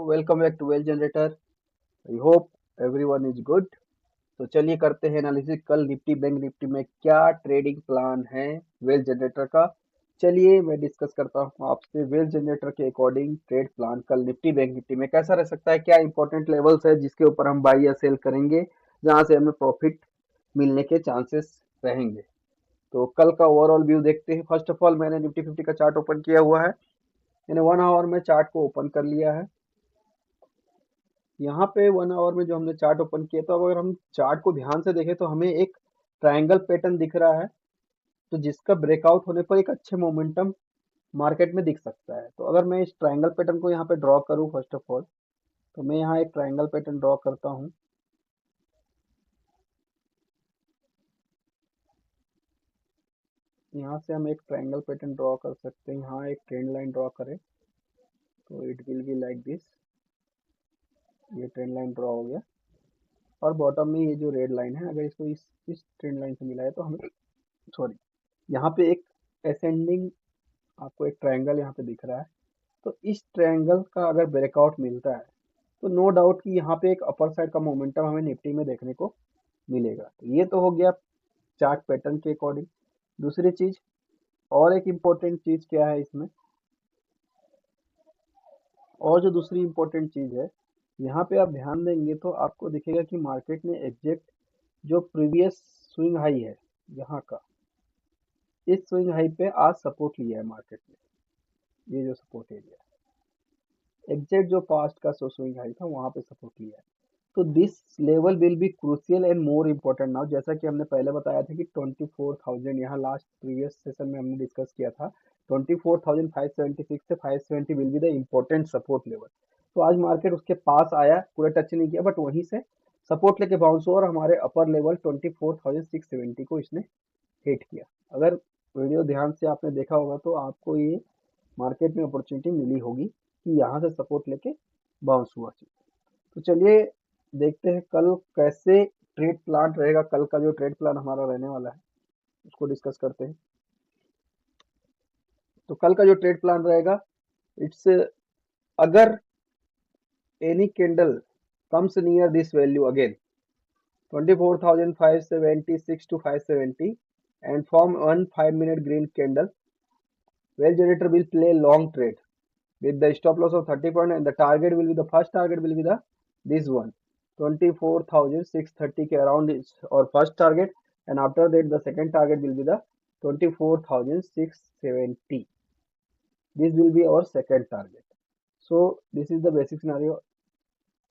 Welcome back to well generator. I hope everyone is good. तो चलिए करते हैं एनालिसिस कल निफ्टी बैंक निफ्टी में क्या ट्रेडिंग प्लान है वेल जनरेटर का। चलिए मैं डिस्कस करता हूँ आपसे वेल जनरेटर के अकॉर्डिंग ट्रेड प्लान कल निफ्टी बैंक निफ्टी में कैसा रह सकता है, क्या इंपॉर्टेंट लेवल्स है जिसके ऊपर हम बाई या सेल करेंगे, जहाँ से हमें प्रॉफिट मिलने के चांसेस रहेंगे। तो कल का ओवरऑल व्यू देखते हैं। फर्स्ट ऑफ ऑल मैंने निफ्टी फिफ्टी का चार्ट ओपन किया हुआ है, मैंने 1 आवर में चार्ट को ओपन कर लिया है। यहाँ पे 1 आवर में जो हमने चार्ट ओपन किया, तो अब अगर हम चार्ट को ध्यान से देखें तो हमें एक ट्रायंगल पैटर्न दिख रहा है, तो जिसका ब्रेकआउट होने पर एक अच्छे मोमेंटम मार्केट में दिख सकता है। तो अगर मैं इस ट्रायंगल पैटर्न को यहाँ पे ड्रॉ करूँ फर्स्ट ऑफ ऑल, तो मैं यहाँ एक ट्रायंगल पैटर्न ड्रॉ करता हूँ। यहाँ से हम एक ट्रायंगल पैटर्न ड्रॉ कर सकते हैं। यहाँ एक ट्रेंड लाइन ड्रॉ करें तो it will be like this. ये ट्रेंड लाइन ड्रॉ हो गया और बॉटम में ये जो रेड लाइन है, अगर इसको इस ट्रेंड लाइन से मिलाए तो हमें सॉरी यहाँ पे एक असेंडिंग आपको एक ट्रायंगल यहाँ पे दिख रहा है। तो इस ट्रायंगल का अगर ब्रेकआउट मिलता है तो नो डाउट कि यहाँ पे एक अपर साइड का मोमेंटम हमें निफ्टी में देखने को मिलेगा। तो ये तो हो गया चार्ट पैटर्न के अकॉर्डिंग। दूसरी चीज और एक इम्पोर्टेंट चीज क्या है इसमें, और जो दूसरी इम्पोर्टेंट चीज है, यहाँ पे आप ध्यान देंगे तो आपको दिखेगा कि मार्केट ने एग्जैक्ट जो प्रीवियस स्विंग हाई है यहाँ का, इस स्विंग हाई पे आज सपोर्ट लिया है मार्केट ने। ये जो सपोर्ट एरिया एग्जैक्ट जो पास्ट का स्विंग हाई था वहां पे सपोर्ट लिया है। तो this level will be crucial and more important now. जैसा कि हमने पहले बताया था कि 24,000 यहाँ लास्ट प्रीवियस सेशन में हमने डिस्कस किया था, 24,576 से 570 will be the important support level. तो आज मार्केट उसके पास आया, पूरा टच नहीं किया, बट वहीं से सपोर्ट लेके बाउंस हुआ और हमारे अपर लेवल 24,670 को इसने हिट किया। अगर वीडियो ध्यान से आपने देखा होगा तो आपको ये मार्केट में अपॉर्चुनिटी मिली होगी कि यहाँ से सपोर्ट लेके बाउंस हुआ। तो चलिए देखते हैं कल कैसे ट्रेड प्लान रहेगा। कल का जो ट्रेड प्लान हमारा रहने वाला है उसको डिस्कस करते हैं। तो कल का जो ट्रेड प्लान रहेगा, इट्स अगर any candle comes near this value again 24,576 to 570 and form one 5-minute green candle, well generator will play long trade with the stop loss of 30 point, and the target will be the first target will be the this one 24,630 के around is our first target, and after that the second target will be the 24,670. this will be our second target. So this is the basic scenario.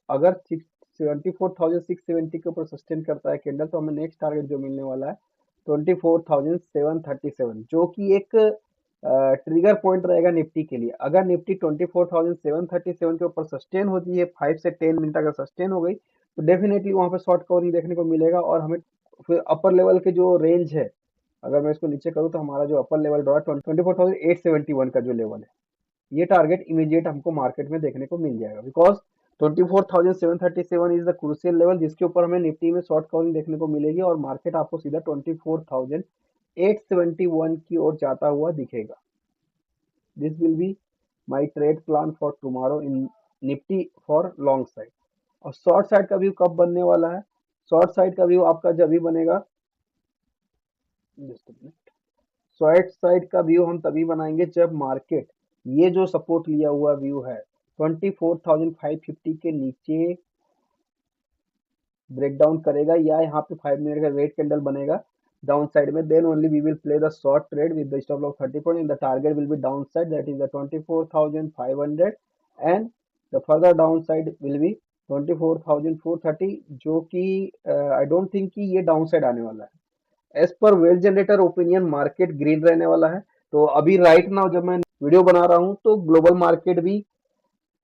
अगर 24,670 के ऊपर sustain करता है candle तो हमें next target जो मिलने वाला है 24,737, जो कि एक ट्रिगर पॉइंट रहेगा निफ्टी के लिए। अगर निफ्टी 24,737 के ऊपर सस्टेन होती है, 5 से 10 मिनट अगर सस्टेन हो गई तो डेफिनेटली वहां पे शॉर्ट कवरिंग देखने को मिलेगा और हमें फिर अपर लेवल के जो रेंज है, अगर मैं इसको नीचे करूँ तो हमारा जो अपर लेवल रहा 24,871 का जो लेवल है, ये टारगेट इमीडिएट हमको मार्केट में देखने को मिल जाएगा। Because 24,737 is the crucial level जिसके ऊपर हमें निफ्टी में शॉर्ट कवरिंग देखने को मिलेगी और मार्केट आपको सीधा 24,871 की ओर जाता हुआ दिखेगा। This will be my trade plan for tomorrow in Nifty for long side. और शॉर्ट साइड का व्यू कब बनने वाला है? शॉर्ट साइड का व्यू आपका जब भी बनेगा, शॉर्ट साइड का व्यू हम तभी बनाएंगे जब मार्केट ये जो सपोर्ट लिया हुआ व्यू है 24,550 के नीचे ब्रेक डाउन करेगा या यहाँ पे 5 मिनट का रेड कैंडल बनेगा डाउन साइड में, then only we will play the short trade with the stop loss 30 point and the target will be down side, that is the 24,500 and the further down side will be 24,430, जो कि I don't think कि ये down side आने वाला है। As per well generator opinion market green रहने वाला है। तो अभी राइट नाउ जब मैं वीडियो बना रहा हूं तो ग्लोबल मार्केट भी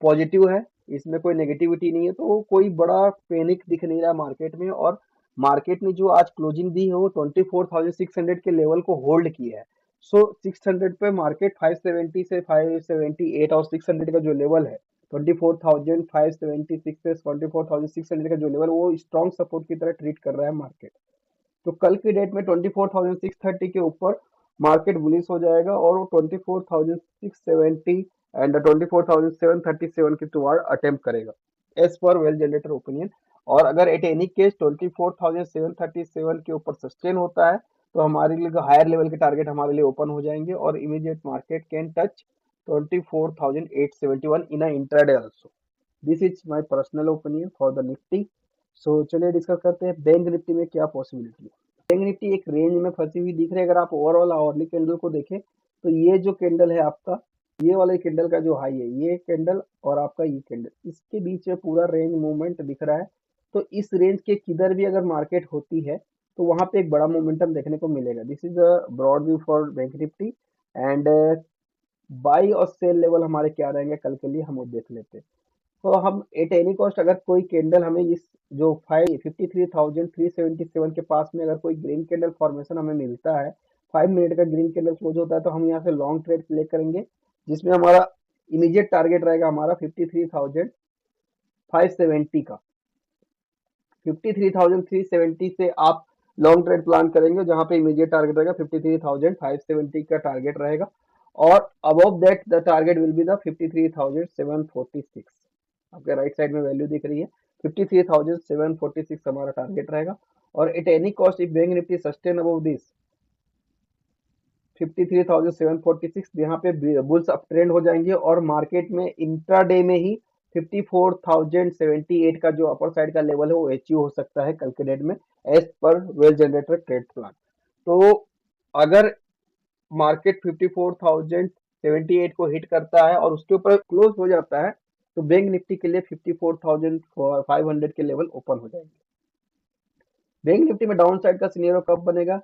पॉजिटिव है, इसमें कोई नेगेटिविटी नहीं है, तो कोई बड़ा पैनिक दिख नहीं रहा मार्केट में। और मार्केट ने जो आज क्लोजिंग दी है वो 24,600 के लेवल को होल्ड किया है। सो 600 पे मार्केट 570 से 578 और 600 का जो लेवल है 24,576 से 24,600 का जो लेवल वो स्ट्रॉन्ग सपोर्ट की तरह ट्रीट कर रहा है मार्केट। तो कल की डेट में 24,630 के ऊपर मार्केट बुलिश हो जाएगा और वो 24,670 एंड 24,737 के टुवर्ड अटेम्प्ट करेगा as per well generator opinion. और अगर एट एनी केस 24,737 के ऊपर सस्टेन होता है तो हमारे लिए हायर लेवल के टारगेट हमारे लिए ओपन हो जाएंगे और immediate market can touch 24,871 in a intraday also. This is my personal opinion for the Nifty. So चलिए डिस्कस करते हैं बैंक निफ्टी में क्या पॉसिबिलिटी है। बैंक निफ्टी एक रेंज में फंसी हुई दिख रही है। अगर आप ओवरऑल आवरली कैंडल को देखें तो ये जो कैंडल है आपका, ये वाले कैंडल का जो हाई है, ये कैंडल और आपका ये कैंडल, इसके बीच में पूरा रेंज मूवमेंट दिख रहा है। तो इस रेंज के किधर भी अगर मार्केट होती है तो वहां पे एक बड़ा मोमेंटम देखने को मिलेगा। This is a broad view for bank Nifty and buy और सेल लेवल हमारे क्या रहेंगे कल के लिए हम वो देख लेते हैं। तो हम एट एनी कॉस्ट अगर कोई कैंडल हमें इस जो 53,377 के पास में अगर कोई ग्रीन कैंडल फॉर्मेशन हमें मिलता है, 5 मिनट का ग्रीन कैंडल क्लोज होता है, तो हम यहाँ से लॉन्ग ट्रेड प्ले करेंगे जिसमें हमारा इमीडिएट टारगेट रहेगा हमारा 53,570 का। 53,370 से आप लॉन्ग ट्रेड प्लान करेंगे जहां पे इमीडिएट टारगेट रहेगा 53,570 का टारगेट रहेगा। और above that the target will be the 53,746। आपके राइट साइड में वैल्यू दिख रही है, 53,746 हमारा टारगेट रहेगा। और at any cost if bank Nifty sustain above this 53,746, यहाँ पे बुल्स अप ट्रेंड हो जाएंगे और मार्केट में इंट्राडे में ही 54,078 का जो अपर साइड का लेवल है वो अचीव हो सकता है कल के डेट में as per well generator trade plan. तो अगर मार्केट 54,078 को हिट करता है और उसके ऊपर क्लोज हो जाता है तो बैंक निफ्टी के लिए 54,500 के लेवल ओपन हो जाएंगे। बैंक निफ्टी में डाउन साइड का सिनेरियो कब बनेगा?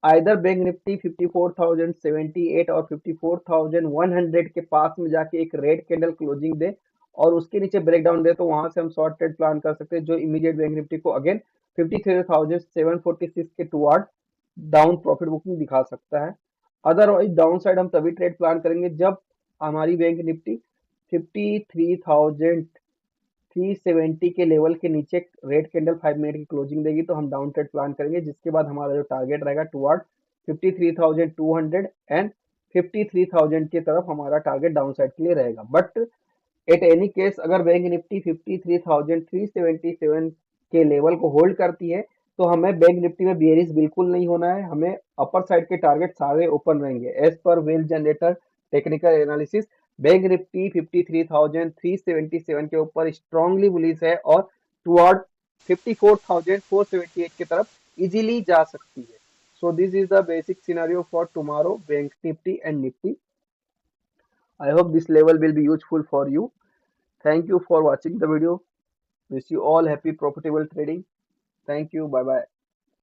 आइदर बैंक निफ्टी 54,078 और 54,100 के पास में जाके एक रेड कैंडल क्लोजिंग दे और उसके नीचे ब्रेकडाउन दे, तो वहां से हम शॉर्ट ट्रेड प्लान कर सकते हैं जो इमीडिएट बैंक निफ्टी को अगेन 53,746 के टुवर्ड डाउन प्रॉफिट बुकिंग दिखा सकता है। अदरवाइज डाउन साइड हम तभी ट्रेड प्लान करेंगे जब हमारी बैंक निफ्टी 53,370 के लेवल के नीचे रेड कैंडल 5 मिनट की क्लोजिंग देगी तो हम डाउन ट्रेड प्लान करेंगे, जिसके बाद हमारा जो टारगेट रहेगा टुवर्ड 53,200 एंड 53,000 की तरफ हमारा टारगेट डाउन साइड के लिए रहेगा। बट एट एनी केस अगर बैंक निफ्टी 53,377 के लेवल को होल्ड करती है तो हमें बैंक निफ्टी में बेयरिश बिल्कुल नहीं होना है। हमें अपर साइड के टारगेट सारे ओपन रहेंगे as per well generator technical analysis. Bank Nifty 53,377 के ऊपर स्ट्रांगली बुलिश है और टुवर्ड 54,478 की तरफ इजीली जा सकती है। So this is the basic scenario for tomorrow bank Nifty and Nifty. I hope this level will be useful for you. Thank you for watching the video. Wish you all happy profitable trading. Thank you. Bye bye.